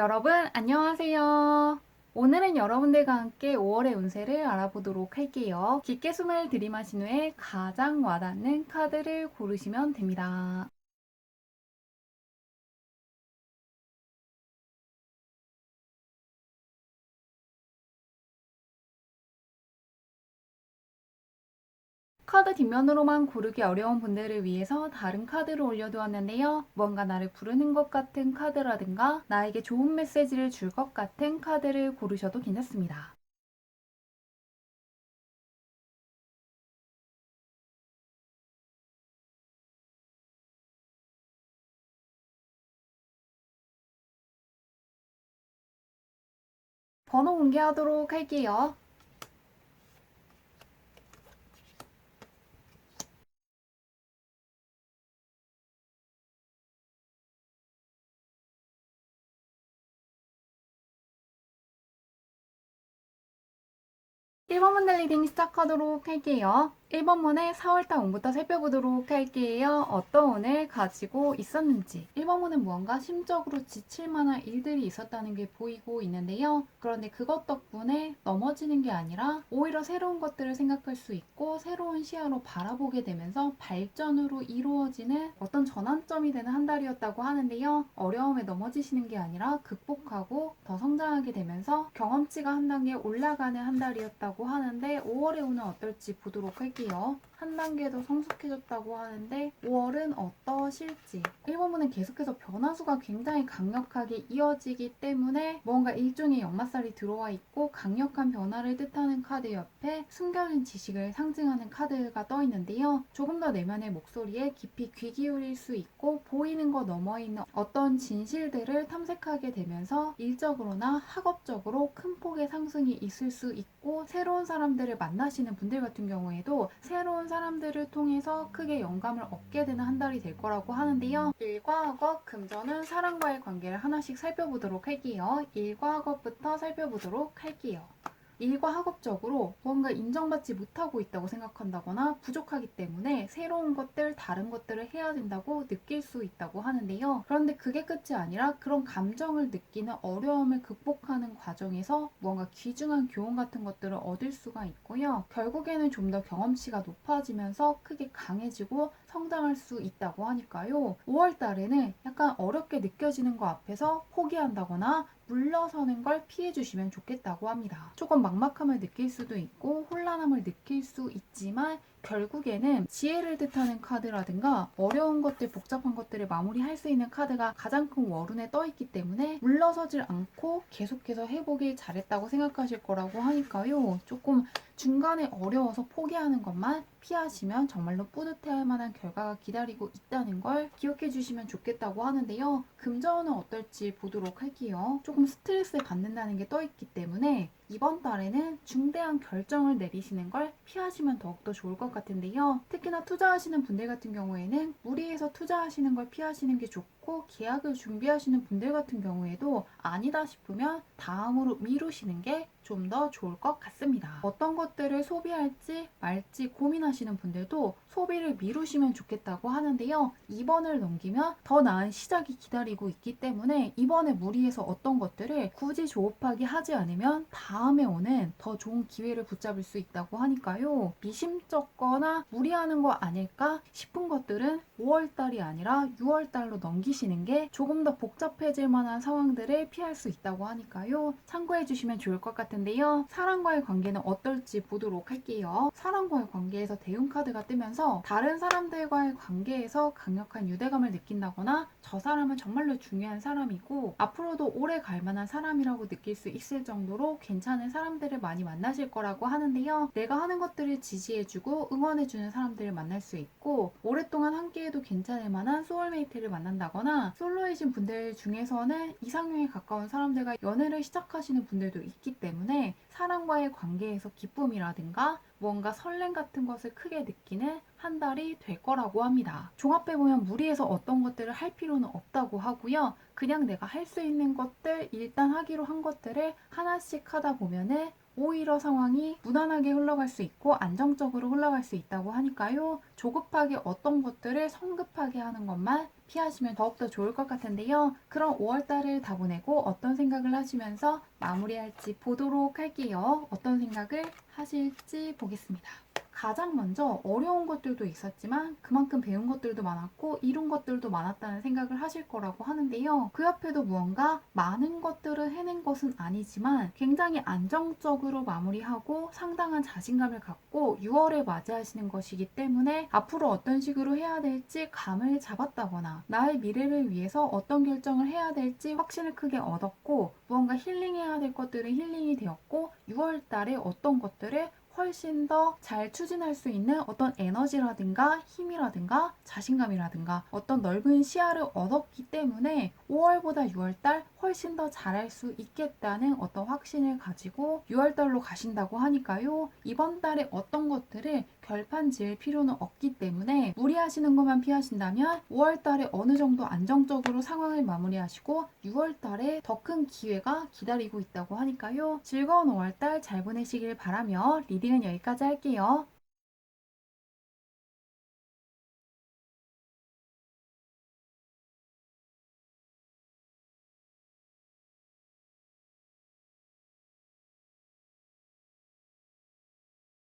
여러분, 안녕하세요. 오늘은 여러분들과 함께 5월의 운세를 알아보도록 할게요. 깊게 숨을 들이마신 후에 가장 와닿는 카드를 고르시면 됩니다. 카드 뒷면으로만 고르기 어려운 분들을 위해서 다른 카드를 올려두었는데요. 뭔가 나를 부르는 것 같은 카드라든가 나에게 좋은 메시지를 줄 것 같은 카드를 고르셔도 괜찮습니다. 번호 공개하도록 할게요. 1번 문제 리딩 시작하도록 할게요. 1번 문의 4월달 운부터 살펴보도록 할게요. 어떤 운을 가지고 있었는지. 1번 문은 무언가 심적으로 지칠 만한 일들이 있었다는 게 보이고 있는데요. 그런데 그것 덕분에 넘어지는 게 아니라 오히려 새로운 것들을 생각할 수 있고 새로운 시야로 바라보게 되면서 발전으로 이루어지는 어떤 전환점이 되는 한 달이었다고 하는데요. 어려움에 넘어지시는 게 아니라 극복하고 더 성장하게 되면서 경험치가 한 단계 올라가는 한 달이었다고 하는데 5월의 운은 어떨지 보도록 할게요. 한 단계 더 성숙해졌다고 하는데 5월은 어떠실지. 1번문은 계속해서 변화수가 굉장히 강력하게 이어지기 때문에 뭔가 일종의 역마살이 들어와 있고 강력한 변화를 뜻하는 카드 옆에 숨겨진 지식을 상징하는 카드가 떠 있는데요. 조금 더 내면의 목소리에 깊이 귀 기울일 수 있고 보이는 것 너머에 있는 어떤 진실들을 탐색하게 되면서 일적으로나 학업적으로 큰 폭의 상승이 있을 수 있고 새로운 사람들을 만나시는 분들 같은 경우에도 새로운 사람들을 통해서 크게 영감을 얻게 되는 한 달이 될 거라고 하는데요. 일과 학업, 금전은 사람과의 관계를 하나씩 살펴보도록 할게요. 일과 학업부터 살펴보도록 할게요. 일과 학업적으로 뭔가 인정받지 못하고 있다고 생각한다거나 부족하기 때문에 새로운 것들, 다른 것들을 해야 된다고 느낄 수 있다고 하는데요. 그런데 그게 끝이 아니라 그런 감정을 느끼는 어려움을 극복하는 과정에서 뭔가 귀중한 교훈 같은 것들을 얻을 수가 있고요. 결국에는 좀 더 경험치가 높아지면서 크게 강해지고 성장할 수 있다고 하니까요. 5월 달에는 약간 어렵게 느껴지는 거 앞에서 포기한다거나 물러서는 걸 피해 주시면 좋겠다고 합니다. 조금 막막함을 느낄 수도 있고 혼란함을 느낄 수 있지만 결국에는 지혜를 뜻하는 카드라든가 어려운 것들, 복잡한 것들을 마무리할 수 있는 카드가 가장 큰 월운에 떠 있기 때문에 물러서질 않고 계속해서 해보길 잘했다고 생각하실 거라고 하니까요. 조금 중간에 어려워서 포기하는 것만 피하시면 정말로 뿌듯해할 만한 결과가 기다리고 있다는 걸 기억해 주시면 좋겠다고 하는데요. 금전은 어떨지 보도록 할게요. 조금 스트레스를 받는다는 게 떠 있기 때문에 이번 달에는 중대한 결정을 내리시는 걸 피하시면 더욱더 좋을 것 같은데요. 특히나 투자하시는 분들 같은 경우에는 무리해서 투자하시는 걸 피하시는 게 좋고 계약을 준비하시는 분들 같은 경우에도 아니다 싶으면 다음으로 미루시는 게 좀 더 좋을 것 같습니다. 어떤 것들을 소비할지 말지 고민하시는 분들도 소비를 미루시면 좋겠다고 하는데요. 2번을 넘기면 더 나은 시작이 기다리고 있기 때문에 이번에 무리해서 어떤 것들을 굳이 조급하게 하지 않으면 다음에 오는 더 좋은 기회를 붙잡을 수 있다고 하니까요. 미심쩍거나 무리하는 거 아닐까 싶은 것들은 5월달이 아니라 6월달로 넘기시는 게 조금 더 복잡해질 만한 상황들을 피할 수 있다고 하니까요. 참고해 주시면 좋을 것 같은데요. 사람과의 관계는 어떨지 보도록 할게요. 사람과의 관계에서 대운 카드가 뜨면서 다른 사람들과의 관계에서 강력한 유대감을 느낀다거나 저 사람은 정말로 중요한 사람이고 앞으로도 오래 갈 만한 사람이라고 느낄 수 있을 정도로 괜찮은 사람들을 많이 만나실 거라고 하는데요. 내가 하는 것들을 지지해주고 응원해주는 사람들을 만날 수 있고 오랫동안 함께해도 괜찮을 만한 소울메이트를 만난다거나 솔로이신 분들 중에서는 이상형에 가까운 사람들과 연애를 시작하시는 분들도 있기 때문에 사람과의 관계에서 기쁨이라든가 뭔가 설렘 같은 것을 크게 느끼는 한 달이 될 거라고 합니다. 종합해보면 무리해서 어떤 것들을 할 필요는 없다고 하고요. 그냥 내가 할 수 있는 것들, 일단 하기로 한 것들을 하나씩 하다 보면은 오히려 상황이 무난하게 흘러갈 수 있고 안정적으로 흘러갈 수 있다고 하니까요. 조급하게 어떤 것들을 성급하게 하는 것만 피하시면 더욱더 좋을 것 같은데요. 그럼 5월달을 다 보내고 어떤 생각을 하시면서 마무리할지 보도록 할게요. 어떤 생각을 하실지 보겠습니다. 가장 먼저 어려운 것들도 있었지만 그만큼 배운 것들도 많았고 이룬 것들도 많았다는 생각을 하실 거라고 하는데요. 그 옆에도 무언가 많은 것들을 해낸 것은 아니지만 굉장히 안정적으로 마무리하고 상당한 자신감을 갖고 6월에 맞이하시는 것이기 때문에 앞으로 어떤 식으로 해야 될지 감을 잡았다거나 나의 미래를 위해서 어떤 결정을 해야 될지 확신을 크게 얻었고 무언가 힐링해야 될 것들은 힐링이 되었고 6월 달에 어떤 것들을 훨씬 더 잘 추진할 수 있는 어떤 에너지라든가 힘이라든가 자신감이라든가 어떤 넓은 시야를 얻었기 때문에 5월보다 6월달 훨씬 더 잘할 수 있겠다는 어떤 확신을 가지고 6월달로 가신다고 하니까요. 이번 달에 어떤 것들을 결판 지을 필요는 없기 때문에 무리하시는 것만 피하신다면 5월달에 어느 정도 안정적으로 상황을 마무리하시고 6월달에 더 큰 기회가 기다리고 있다고 하니까요. 즐거운 5월달 잘 보내시길 바라며 리딩은 여기까지 할게요.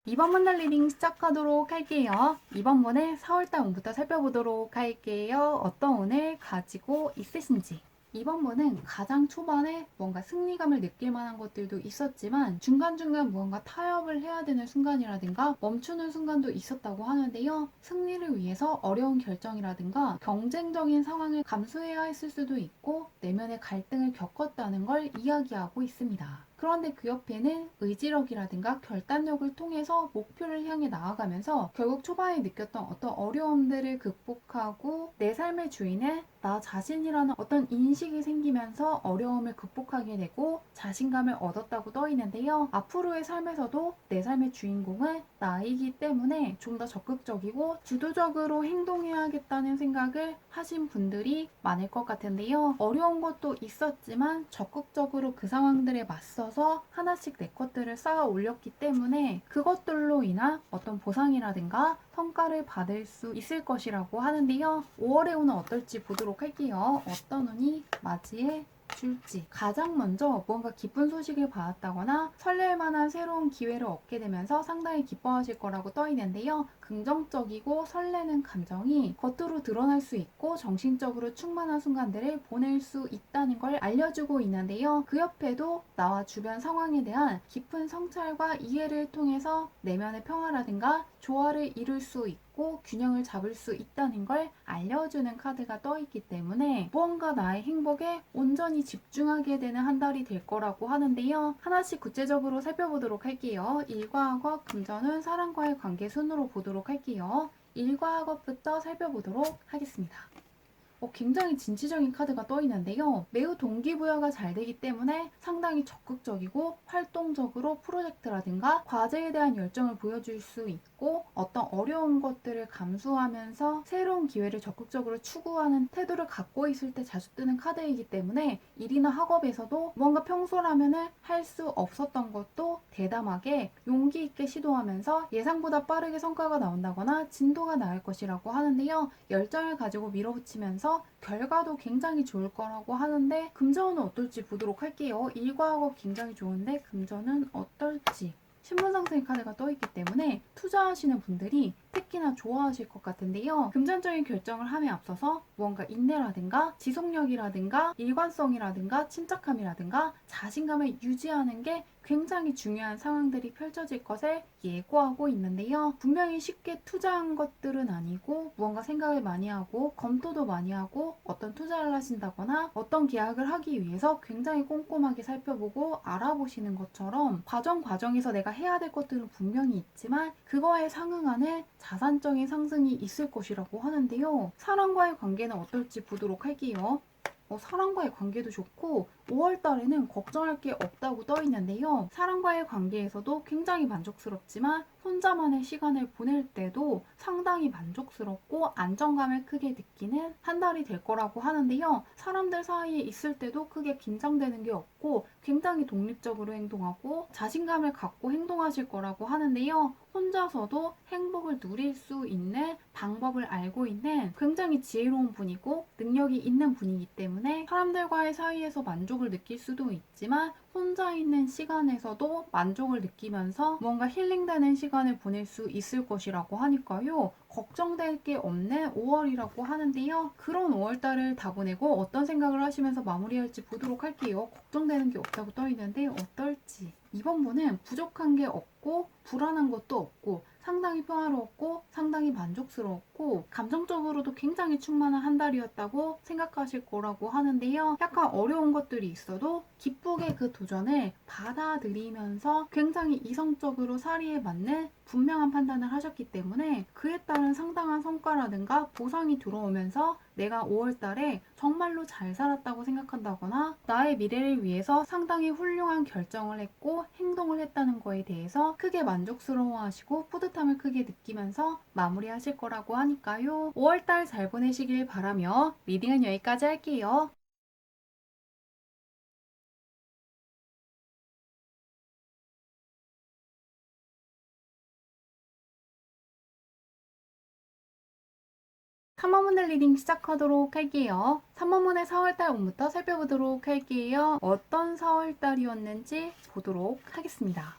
이번 문달 리딩 시작하도록 할게요. 이번 문의 4월달 운부터 살펴보도록 할게요. 어떤 운을 가지고 있으신지. 이번 문은 가장 초반에 뭔가 승리감을 느낄 만한 것들도 있었지만 중간중간 무언가 타협을 해야 되는 순간이라든가 멈추는 순간도 있었다고 하는데요. 승리를 위해서 어려운 결정이라든가 경쟁적인 상황을 감수해야 했을 수도 있고 내면의 갈등을 겪었다는 걸 이야기하고 있습니다. 그런데 그 옆에는 의지력이라든가 결단력을 통해서 목표를 향해 나아가면서 결국 초반에 느꼈던 어떤 어려움들을 극복하고 내 삶의 주인은 나 자신이라는 어떤 인식이 생기면서 어려움을 극복하게 되고 자신감을 얻었다고 떠 있는데요. 앞으로의 삶에서도 내 삶의 주인공은 나이기 때문에 좀 더 적극적이고 주도적으로 행동해야겠다는 생각을 하신 분들이 많을 것 같은데요. 어려운 것도 있었지만 적극적으로 그 상황들에 맞서서 하나씩 내 것들을 쌓아 올렸기 때문에 그것들로 인한 어떤 보상이라든가 성과를 받을 수 있을 것이라고 하는데요. 5월의 운은 어떨지 보도록 할게요. 어떤 운이 맞이해 줄지. 가장 먼저 무언가 기쁜 소식을 받았다거나 설렐 만한 새로운 기회를 얻게 되면서 상당히 기뻐하실 거라고 떠 있는데요. 긍정적이고 설레는 감정이 겉으로 드러날 수 있고 정신적으로 충만한 순간들을 보낼 수 있다는 걸 알려주고 있는데요. 그 옆에도 나와 주변 상황에 대한 깊은 성찰과 이해를 통해서 내면의 평화라든가 조화를 이룰 수 있고 균형을 잡을 수 있다는 걸 알려주는 카드가 떠 있기 때문에 무언가 나의 행복에 온전히 집중하게 되는 한 달이 될 거라고 하는데요. 하나씩 구체적으로 살펴보도록 할게요. 일과 학업, 금전운, 사람과의 관계 순으로 보도록 할게요. 일과 학업부터 살펴보도록 하겠습니다. 굉장히 진취적인 카드가 떠 있는데요. 매우 동기부여가 잘 되기 때문에 상당히 적극적이고 활동적으로 프로젝트라든가 과제에 대한 열정을 보여줄 수 있고 어떤 어려운 것들을 감수하면서 새로운 기회를 적극적으로 추구하는 태도를 갖고 있을 때 자주 뜨는 카드이기 때문에 일이나 학업에서도 뭔가 평소라면은 할 수 없었던 것도 대담하게 용기 있게 시도하면서 예상보다 빠르게 성과가 나온다거나 진도가 나을 것이라고 하는데요. 열정을 가지고 밀어붙이면서 결과도 굉장히 좋을 거라고 하는데 금전은 어떨지 보도록 할게요. 일과 학업 굉장히 좋은데 금전은 어떨지. 신분상승의 카드가 떠있기 때문에 투자하시는 분들이 특히나 좋아하실 것 같은데요. 금전적인 결정을 함에 앞서서 무언가 인내라든가 지속력이라든가 일관성이라든가 침착함이라든가 자신감을 유지하는 게 굉장히 중요한 상황들이 펼쳐질 것을 예고하고 있는데요. 분명히 쉽게 투자한 것들은 아니고 무언가 생각을 많이 하고 검토도 많이 하고 어떤 투자를 하신다거나 어떤 계약을 하기 위해서 굉장히 꼼꼼하게 살펴보고 알아보시는 것처럼 과정에서 내가 해야 될 것들은 분명히 있지만 그거에 상응하는 자산적인 상승이 있을 것이라고 하는데요. 사람과의 관계는 어떨지 보도록 할게요. 사람과의 관계도 좋고 5월 달에는 걱정할 게 없다고 떠 있는데요. 사람과의 관계에서도 굉장히 만족스럽지만 혼자만의 시간을 보낼 때도 상당히 만족스럽고 안정감을 크게 느끼는 한 달이 될 거라고 하는데요. 사람들 사이에 있을 때도 크게 긴장되는 게 없고 굉장히 독립적으로 행동하고 자신감을 갖고 행동하실 거라고 하는데요. 혼자서도 행복을 누릴 수 있는 방법을 알고 있는 굉장히 지혜로운 분이고 능력이 있는 분이기 때문에 사람들과의 사이에서 만족을 느낄 수도 있지만 혼자 있는 시간에서도 만족을 느끼면서 뭔가 힐링되는 시간을 보낼 수 있을 것이라고 하니까요. 걱정될 게 없는 5월이라고 하는데요. 그런 5월달을 다 보내고 어떤 생각을 하시면서 마무리할지 보도록 할게요. 걱정되는 게 없다고 떠 있는데 어떨지. 이번 분은 부족한 게 없고 불안한 것도 없고 상당히 평화로웠고 상당히 만족스러웠고 감정적으로도 굉장히 충만한 한 달이었다고 생각하실 거라고 하는데요. 약간 어려운 것들이 있어도 기쁘게 그 도전을 받아들이면서 굉장히 이성적으로 사리에 맞는 분명한 판단을 하셨기 때문에 그에 따른 상당한 성과라든가 보상이 들어오면서 내가 5월 달에 정말로 잘 살았다고 생각한다거나 나의 미래를 위해서 상당히 훌륭한 결정을 했고 행동을 했다는 거에 대해서 크게 만족스러워하시고 뿌듯함을 크게 느끼면서 마무리하실 거라고 하니까요. 5월 달 잘 보내시길 바라며 리딩은 여기까지 할게요. 탐험문의 리딩 시작하도록 할게요. 탐험문의 4월달 운부터 살펴보도록 할게요. 어떤 4월달이었는지 보도록 하겠습니다.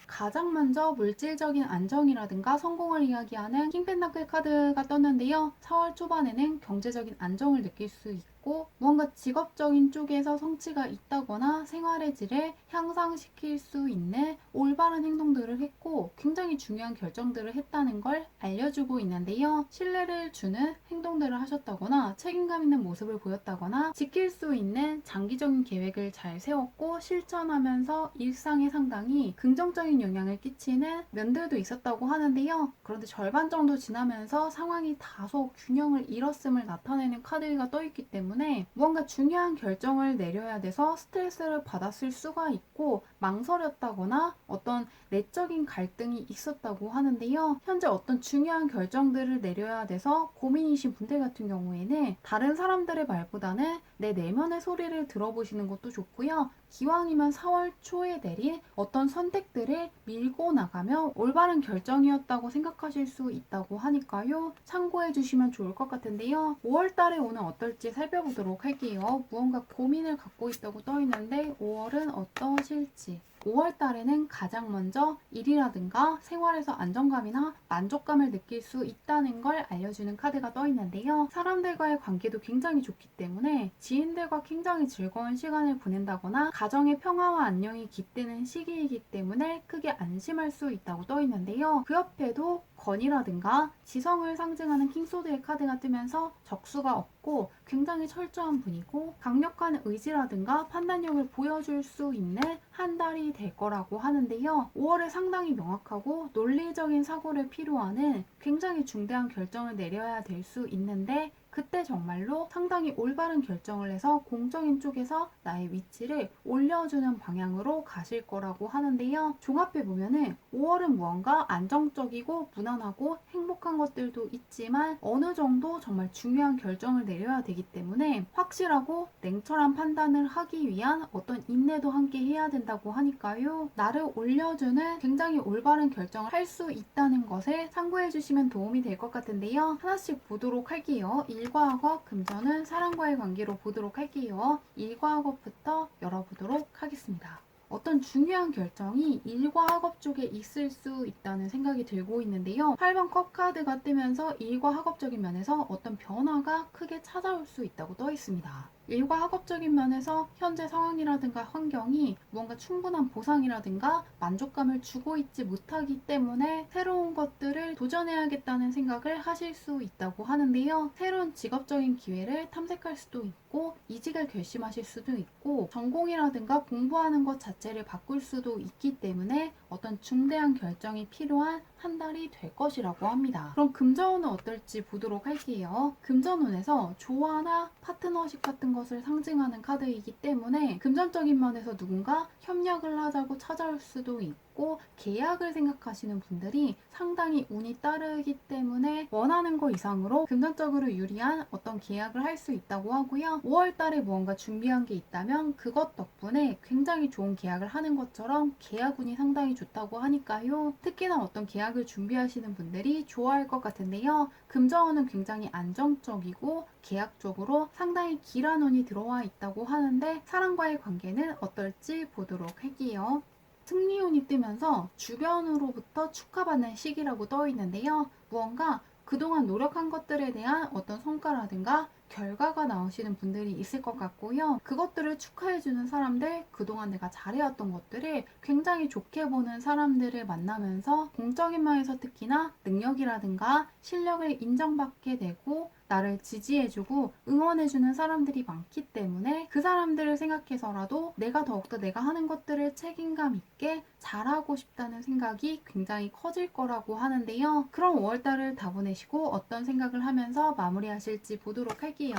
가장 먼저 물질적인 안정이라든가 성공을 이야기하는 킹펜타클 카드가 떴는데요. 4월 초반에는 경제적인 안정을 느낄 수 있고 무언가 직업적인 쪽에서 성취가 있다거나 생활의 질을 향상시킬 수 있는 올바른 행동들을 했고 굉장히 중요한 결정들을 했다는 걸 알려주고 있는데요. 신뢰를 주는 행동들을 하셨다거나 책임감 있는 모습을 보였다거나 지킬 수 있는 장기적인 계획을 잘 세웠고 실천하면서 일상에 상당히 긍정적인 영향을 끼치는 면들도 있었다고 하는데요. 그런데 절반 정도 지나면서 상황이 다소 균형을 잃었음을 나타내는 카드가 떠있기 때문에 무언가 중요한 결정을 내려야 돼서 스트레스를 받았을 수가 있고 망설였다거나 어떤 내적인 갈등이 있었다고 하는데요. 현재 어떤 중요한 결정들을 내려야 돼서 고민이신 분들 같은 경우에는 다른 사람들의 말보다는 내 내면의 소리를 들어보시는 것도 좋고요. 기왕이면 4월 초에 내린 어떤 선택들을 밀고 나가면 올바른 결정이었다고 생각하실 수 있다고 하니까요. 참고해 주시면 좋을 것 같은데요. 5월 달에 오늘 어떨지 살펴보도록 할게요. 무언가 고민을 갖고 있다고 떠 있는데 5월은 어떠실지. 5월 달에는 가장 먼저 일이라든가 생활에서 안정감이나 만족감을 느낄 수 있다는 걸 알려주는 카드가 떠 있는데요. 사람들과의 관계도 굉장히 좋기 때문에 지인들과 굉장히 즐거운 시간을 보낸다거나 가정의 평화와 안녕이 깃드는 시기이기 때문에 크게 안심할 수 있다고 떠 있는데요. 그 옆에도 건이라든가 지성을 상징하는 킹소드의 카드가 뜨면서 적수가 없고 굉장히 철저한 분이고 강력한 의지라든가 판단력을 보여줄 수 있는 한 달이 될 거라고 하는데요. 5월에 상당히 명확하고 논리적인 사고를 필요로 하는 굉장히 중대한 결정을 내려야 될 수 있는데 그때 정말로 상당히 올바른 결정을 해서 공적인 쪽에서 나의 위치를 올려주는 방향으로 가실 거라고 하는데요. 종합해 보면은 5월은 무언가 안정적이고 무난하고 행복한 것들도 있지만 어느 정도 정말 중요한 결정을 내려야 되기 때문에 확실하고 냉철한 판단을 하기 위한 어떤 인내도 함께 해야 된다고 하니까요. 나를 올려주는 굉장히 올바른 결정을 할 수 있다는 것을 참고해 주시면 도움이 될 것 같은데요. 하나씩 보도록 할게요. 일과 학업, 금전은 사람과의 관계로 보도록 할게요. 일과 학업부터 열어보도록 하겠습니다. 어떤 중요한 결정이 일과 학업 쪽에 있을 수 있다는 생각이 들고 있는데요. 8번 컵 카드가 뜨면서 일과 학업적인 면에서 어떤 변화가 크게 찾아올 수 있다고 떠 있습니다. 일과 학업적인 면에서 현재 상황이라든가 환경이 무언가 충분한 보상이라든가 만족감을 주고 있지 못하기 때문에 새로운 것들을 도전해야겠다는 생각을 하실 수 있다고 하는데요. 새로운 직업적인 기회를 탐색할 수도 있고 이직을 결심하실 수도 있고 전공이라든가 공부하는 것 자체를 바꿀 수도 있기 때문에 어떤 중대한 결정이 필요한 한 달이 될 것이라고 합니다. 그럼 금전운은 어떨지 보도록 할게요. 금전운에서 조화나 파트너십 같은 것을 상징하는 카드이기 때문에 금전적인 면에서 누군가 협력을 하자고 찾아올 수도 있고 계약을 생각하시는 분들이 상당히 운이 따르기 때문에 원하는 것 이상으로 금전적으로 유리한 어떤 계약을 할 수 있다고 하고요. 5월 달에 무언가 준비한 게 있다면 그것 덕분에 굉장히 좋은 계약을 하는 것처럼 계약운이 상당히 좋다고 하니까요. 특히나 어떤 계약을 준비하시는 분들이 좋아할 것 같은데요. 금전운은 굉장히 안정적이고 계약적으로 상당히 길한 운이 들어와 있다고 하는데 사람과의 관계는 어떨지 보도록 할게요. 승리운이 뜨면서 주변으로부터 축하받는 시기라고 떠 있는데요. 무언가 그동안 노력한 것들에 대한 어떤 성과라든가 결과가 나오시는 분들이 있을 것 같고요. 그것들을 축하해주는 사람들, 그동안 내가 잘해왔던 것들을 굉장히 좋게 보는 사람들을 만나면서 공적인 면에서 특히나 능력이라든가 실력을 인정받게 되고 나를 지지해주고 응원해주는 사람들이 많기 때문에 그 사람들을 생각해서라도 내가 더욱더 내가 하는 것들을 책임감 있게 잘하고 싶다는 생각이 굉장히 커질 거라고 하는데요. 그럼 5월달을 다 보내시고 어떤 생각을 하면서 마무리하실지 보도록 할게요.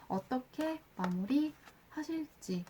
어떻게 마무리하실지.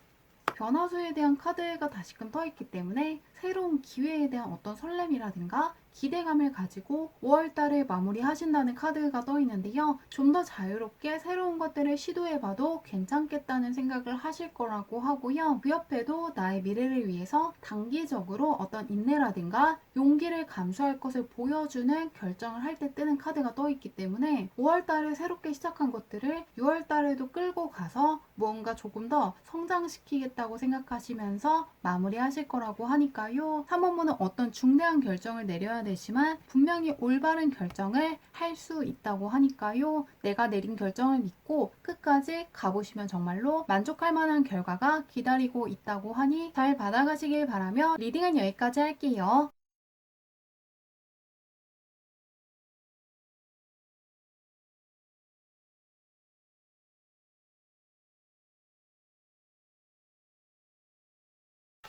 변화수에 대한 카드가 다시금 떠있기 때문에 새로운 기회에 대한 어떤 설렘이라든가 기대감을 가지고 5월달을 마무리하신다는 카드가 떠있는데요. 좀 더 자유롭게 새로운 것들을 시도해봐도 괜찮겠다는 생각을 하실 거라고 하고요. 그 옆에도 나의 미래를 위해서 단기적으로 어떤 인내라든가 용기를 감수할 것을 보여주는 결정을 할 때 뜨는 카드가 떠있기 때문에 5월달을 새롭게 시작한 것들을 6월달에도 끌고 가서 무언가 조금 더 성장시키겠다고 생각하시면서 마무리하실 거라고 하니까요. 3번분은 어떤 중대한 결정을 내려야 되지만 분명히 올바른 결정을 할 수 있다고 하니까요. 내가 내린 결정을 믿고 끝까지 가보시면 정말로 만족할 만한 결과가 기다리고 있다고 하니 잘 받아가시길 바라며 리딩은 여기까지 할게요.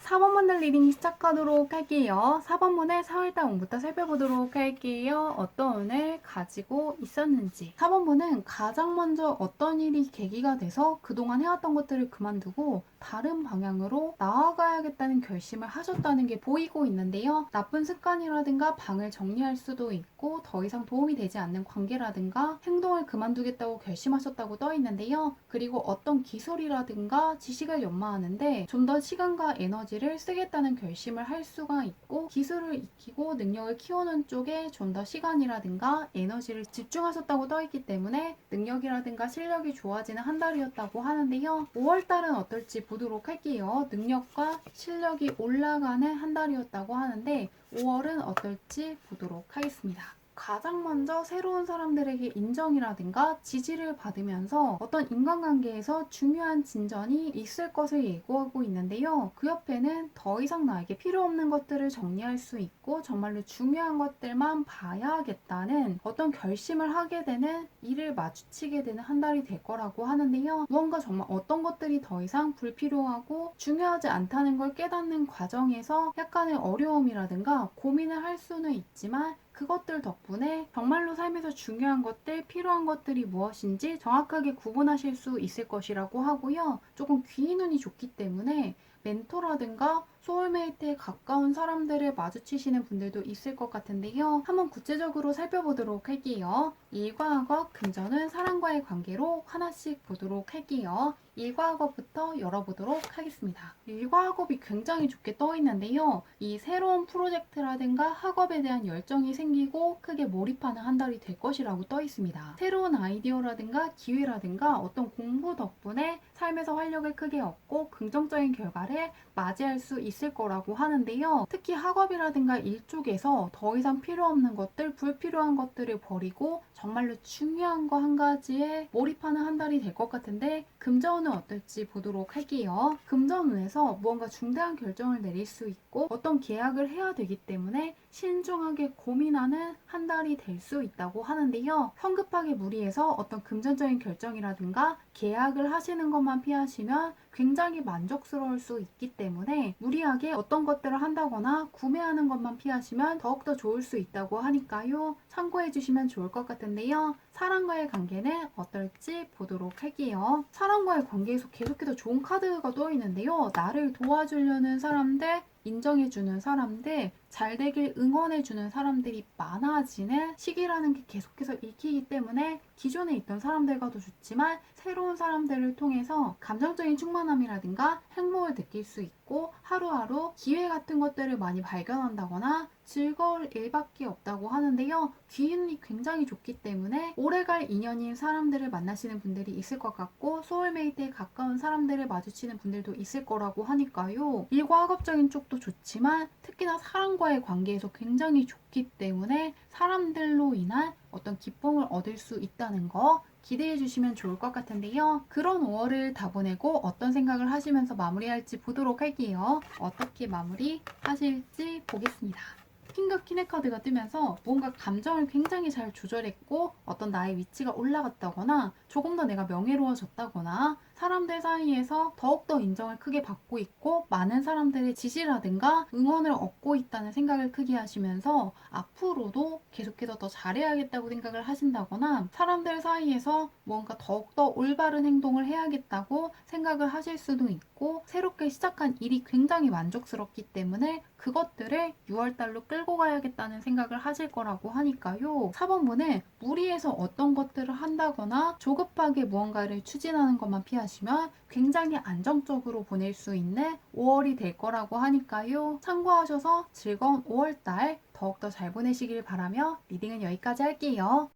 4번문들 리딩 시작하도록 할게요. 4번문을 4월달 운부터 살펴보도록 할게요. 어떤 운을 가지고 있었는지. 4번문은 가장 먼저 어떤 일이 계기가 돼서 그동안 해왔던 것들을 그만두고 다른 방향으로 나아가야겠다는 결심을 하셨다는 게 보이고 있는데요. 나쁜 습관이라든가 방을 정리할 수도 있고 더 이상 도움이 되지 않는 관계라든가 행동을 그만두겠다고 결심하셨다고 떠 있는데요. 그리고 어떤 기술이라든가 지식을 연마하는데 좀 더 시간과 에너지를 쓰겠다는 결심을 할 수가 있고 기술을 익히고 능력을 키우는 쪽에 좀 더 시간이라든가 에너지를 집중하셨다고 떠 있기 때문에 능력이라든가 실력이 좋아지는 한 달이었다고 하는데요. 5월달은 어떨지 보도록 할게요. 능력과 실력이 올라가는 한 달이었다고 하는데 5월은 어떨지 보도록 하겠습니다. 가장 먼저 새로운 사람들에게 인정이라든가 지지를 받으면서 어떤 인간관계에서 중요한 진전이 있을 것을 예고하고 있는데요. 그 옆에는 더 이상 나에게 필요 없는 것들을 정리할 수 있고 정말로 중요한 것들만 봐야겠다는 어떤 결심을 하게 되는 일을 마주치게 되는 한 달이 될 거라고 하는데요. 무언가 정말 어떤 것들이 더 이상 불필요하고 중요하지 않다는 걸 깨닫는 과정에서 약간의 어려움이라든가 고민을 할 수는 있지만 그것들 덕분에 정말로 삶에서 중요한 것들, 필요한 것들이 무엇인지 정확하게 구분하실 수 있을 것이라고 하고요. 조금 귀인 운이 좋기 때문에 멘토라든가 소울메이트에 가까운 사람들을 마주치시는 분들도 있을 것 같은데요. 한번 구체적으로 살펴보도록 할게요. 일과 학업, 금전은 사람과의 관계로 하나씩 보도록 할게요. 일과 학업부터 열어보도록 하겠습니다. 일과 학업이 굉장히 좋게 떠 있는데요. 이 새로운 프로젝트라든가 학업에 대한 열정이 생기고 크게 몰입하는 한 달이 될 것이라고 떠 있습니다. 새로운 아이디어라든가 기회라든가 어떤 공부 덕분에 삶에서 활력을 크게 얻고 긍정적인 결과를 맞이할 수 있을 거라고 하는데요. 특히 학업이라든가 일 쪽에서 더 이상 필요 없는 것들, 불필요한 것들을 버리고 정말로 중요한 거 한 가지에 몰입하는 한 달이 될 것 같은데 금전운은 어떨지 보도록 할게요. 금전운에서 무언가 중대한 결정을 내릴 수 있고 어떤 계약을 해야 되기 때문에 신중하게 고민하는 한 달이 될 수 있다고 하는데요. 성급하게 무리해서 어떤 금전적인 결정이라든가 계약을 하시는 것만 피하시면 굉장히 만족스러울 수 있기 때문에 무리하게 어떤 것들을 한다거나 구매하는 것만 피하시면 더욱더 좋을 수 있다고 하니까요. 참고해 주시면 좋을 것 같은데요. 사람과의 관계는 어떨지 보도록 할게요. 사람과의 관계에서 계속해서 좋은 카드가 떠 있는데요. 나를 도와주려는 사람들, 인정해주는 사람들, 잘 되길 응원해주는 사람들이 많아지는 시기라는 게 계속해서 읽히기 때문에 기존에 있던 사람들과도 좋지만 새로운 사람들을 통해서 감정적인 충만함이라든가 행복을 느낄 수 있고 하루하루 기회 같은 것들을 많이 발견한다거나 즐거울 일밖에 없다고 하는데요. 기운이 굉장히 좋기 때문에 오래갈 인연인 사람들을 만나시는 분들이 있을 것 같고 소울메이트에 가까운 사람들을 마주치는 분들도 있을 거라고 하니까요. 일과 학업적인 쪽도 좋지만 특히나 사람과의 관계에서 굉장히 좋기 때문에 사람들로 인한 어떤 기쁨을 얻을 수 있다는 거 기대해 주시면 좋을 것 같은데요. 그런 5월을 다 보내고 어떤 생각을 하시면서 마무리할지 보도록 할게요. 어떻게 마무리 하실지 보겠습니다. 킹과 퀸의 카드가 뜨면서 뭔가 감정을 굉장히 잘 조절했고 어떤 나의 위치가 올라갔다거나 조금 더 내가 명예로워졌다거나 사람들 사이에서 더욱더 인정을 크게 받고 있고 많은 사람들의 지지라든가 응원을 얻고 있다는 생각을 크게 하시면서 앞으로도 계속해서 더 잘해야겠다고 생각을 하신다거나 사람들 사이에서 뭔가 더욱더 올바른 행동을 해야겠다고 생각을 하실 수도 있고 새롭게 시작한 일이 굉장히 만족스럽기 때문에 그것들을 6월달로 끌고 가야겠다는 생각을 하실 거라고 하니까요. 4번분은 무리해서 어떤 것들을 한다거나 조급하게 무언가를 추진하는 것만 피하시면 굉장히 안정적으로 보낼 수 있는 5월이 될 거라고 하니까요. 참고하셔서 즐거운 5월달 더욱더 잘 보내시길 바라며 리딩은 여기까지 할게요.